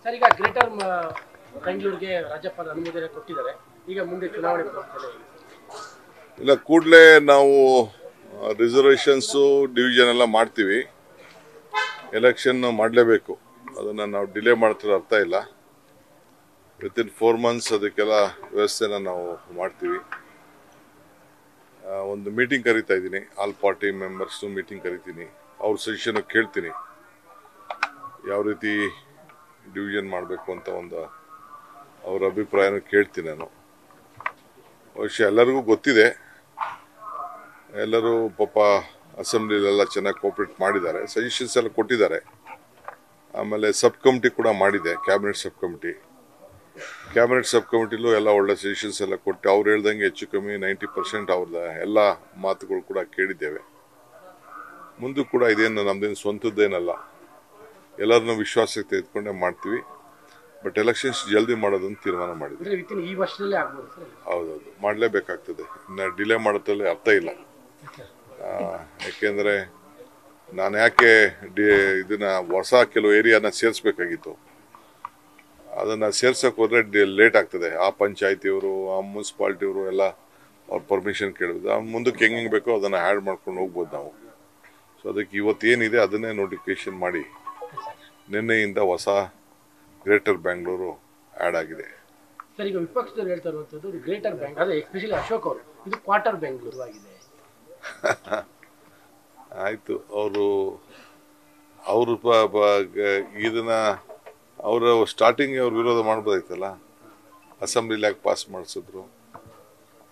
Sir, ಈಗ greater ಬೆಂಗಳೂರಿಗೆ ರಾಜ್ಯಪಾಲ ಅನುಮೋದನೆ ಕೊಟ್ಟಿದ್ದಾರೆ. ಈಗ ಮುಂದೆ ಚುನಾವಣೆ ಇಲ್ಲ, ಕೂಡಲೇ ನಾವು ರಿಸರ್ವೇಷನ್ಸು ಡಿವಿಷನ್ ಎಲ್ಲ ಮಾಡ್ತೀವಿ. ಎಲೆಕ್ಷನ್ ಮಾಡಲೇಬೇಕು, ಅದನ್ನು ನಾವು ಡಿಲೇ ಮಾಡ್ತಿರೋ ಅರ್ಥ ಇಲ್ಲ. ವಿತಿನ್ 4 months ಅದಕ್ಕೆಲ್ಲ ವ್ಯವಸ್ಥೆನ ನಾವು ಮಾಡ್ತೀವಿ. ಒಂದು ಮೀಟಿಂಗ್ ಕರಿತಾ ಇದ್ದೀನಿ, ಆಲ್ ಪಾರ್ಟಿ ಮೆಂಬರ್ಸು ಮೀಟಿಂಗ್ ಕರಿತೀನಿ. ಅವ್ರ ಸಜೆಷನ್ ಕೇಳ್ತೀನಿ, ಯಾವ ರೀತಿ ಡಿವಿಷನ್ ಮಾಡಬೇಕು ಅಂತ ಅವ್ರ ಅಭಿಪ್ರಾಯನೂ ಕೇಳ್ತೀನಿ ನಾನು. ಬಹುಶಃ ಎಲ್ಲರಿಗೂ ಗೊತ್ತಿದೆ, ಎಲ್ಲರೂ ಪಾಪ ಅಸೆಂಬ್ಲಿಲೆಲ್ಲ ಚೆನ್ನಾಗಿ ಕೋಆಪರೇಟ್ ಮಾಡಿದ್ದಾರೆ, ಸಜೆಷನ್ಸ್ ಎಲ್ಲ ಕೊಟ್ಟಿದ್ದಾರೆ. ಆಮೇಲೆ ಸಬ್ ಕಮಿಟಿ ಕೂಡ ಮಾಡಿದೆ, cabinet sub committee. Cabinet sub ಕಮಿಟಿಲೂ ಎಲ್ಲ ಒಳ್ಳೆ ಸಜೆಷನ್ಸ್ ಎಲ್ಲ ಕೊಟ್ಟು ಅವ್ರು ಹೇಳ್ದಂಗೆ ಹೆಚ್ಚು ಕಮ್ಮಿ 90% ಅವ್ರದ್ದು ಎಲ್ಲ ಮಾತುಗಳು ಕೂಡ ಕೇಳಿದ್ದೇವೆ. ಮುಂದೂ ಕೂಡ ಇದೇನು ನಮ್ದೇನು ಸ್ವಂತದ್ದೇನಲ್ಲ, ಎಲ್ಲರನ್ನೂ ವಿಶ್ವಾಸಕ್ಕೆ ತೆಗೆದುಕೊಂಡೇ ಮಾಡ್ತೀವಿ. ಬಟ್ ಎಲೆಕ್ಷನ್ಸ್ ಜಲ್ದಿ ಮಾಡೋದನ್ನು ತೀರ್ಮಾನ ಮಾಡಿದ್ವಿ. ಈ ವರ್ಷದಲ್ಲೇ ಆಗ್ಬೋದು ಸರ್? ಹೌದೌದು, ಮಾಡಲೇಬೇಕಾಗ್ತದೆ. ಇನ್ನು ಡಿಲೇ ಮಾಡೋದ್ರಲ್ಲಿ ಅರ್ಥ ಇಲ್ಲ. ಯಾಕೆಂದರೆ ನಾನು ಯಾಕೆ ಇದನ್ನ ಹೊಸ ಕೆಲವು ಏರಿಯಾನ ಸೇರಿಸ್ಬೇಕಾಗಿತ್ತು, ಅದನ್ನು ಸೇರ್ಸೋಕೆ ಹೋದರೆ ಲೇಟ್ ಆಗ್ತದೆ. ಆ ಪಂಚಾಯತಿಯವರು, ಆ ಮುನ್ಸಿಪಾಲ್ಟಿಯವರು ಎಲ್ಲ ಅವ್ರ ಪರ್ಮಿಷನ್ ಕೇಳಿದ್ರು. ಮುಂದಕ್ಕೆ ಹೆಂಗೆ ಬೇಕೋ ಅದನ್ನು ಆ್ಯಡ್ ಮಾಡ್ಕೊಂಡು ಹೋಗ್ಬೋದು ನಾವು. ಸೊ ಅದಕ್ಕೆ ಇವತ್ತೇನಿದೆ ಅದನ್ನೇ ನೋಟಿಫಿಕೇಶನ್ ಮಾಡಿ ನಿನ್ನೆಯಿಂದ ಹೊಸ ಗ್ರೇಟರ್ ಬೆಂಗಳೂರು ಆ್ಯಡ್ ಆಗಿದೆ. ಸರ್, ಈಗ ವಿಪಕ್ಷದವ್ರು ಹೇಳ್ತಾ ಇರುವಂಥದ್ದು ಗ್ರೇಟರ್ ಬೆಂಗಳೂರು, ಅದೇ ಎಸ್ಪೆಷಲಿ ಅಶೋಕ್ ಅವರು, ಇದು ಕ್ವಾರ್ಟರ್ ಬೆಂಗಳೂರು ಆಗಿದೆ. ಆಯಿತು, ಅವರು ಇದನ್ನ ಅವರು ಸ್ಟಾರ್ಟಿಂಗ್ ಅವ್ರು ವಿರೋಧ ಮಾಡ್ಬೋದಾಯ್ತಲ್ಲ. ಅಸೆಂಬ್ಲಿಲಿ ಯಾಕೆ ಪಾಸ್ ಮಾಡಿಸಿದ್ರು,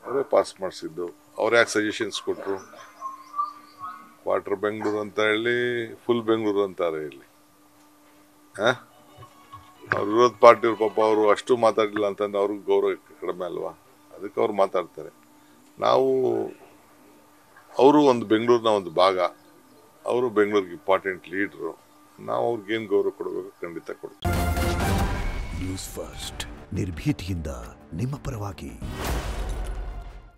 ಅವರೇ ಪಾಸ್ ಮಾಡಿಸಿದ್ದು. ಅವ್ರು ಯಾಕೆ ಸಜೆಷನ್ಸ್ ಕೊಟ್ಟರು, ಕ್ವಾರ್ಟರ್ ಬೆಂಗಳೂರು ಅಂತ ಹೇಳಿ ಫುಲ್ ಬೆಂಗಳೂರು ಅಂತಾರೆ ಇಲ್ಲಿ. ಅವ್ರ ವಿರೋಧ ಪಾರ್ಟಿಯವ್ರು ಪಾಪ ಅವರು ಅಷ್ಟು ಮಾತಾಡಲಿಲ್ಲ ಅಂತಂದ್ರೆ ಅವ್ರಿಗೆ ಗೌರವ ಕಡಿಮೆ ಅಲ್ವಾ, ಅದಕ್ಕೆ ಅವ್ರು ಮಾತಾಡ್ತಾರೆ. ಅವರು ಒಂದು ಬೆಂಗಳೂರಿನ ಒಂದು ಭಾಗ, ಅವರು ಬೆಂಗಳೂರಿಗೆ ಇಂಪಾರ್ಟೆಂಟ್ ಲೀಡ್ರು. ನಾವು ಅವ್ರಿಗೇನು ಗೌರವ ಕೊಡಬೇಕು ಖಂಡಿತ ಕೊಡ್ತೀವಿ. ನ್ಯೂಸ್ ಫಸ್ಟ್, ನಿರ್ಭೀತಿಯಿಂದ ನಿಮ್ಮ ಪರವಾಗಿ.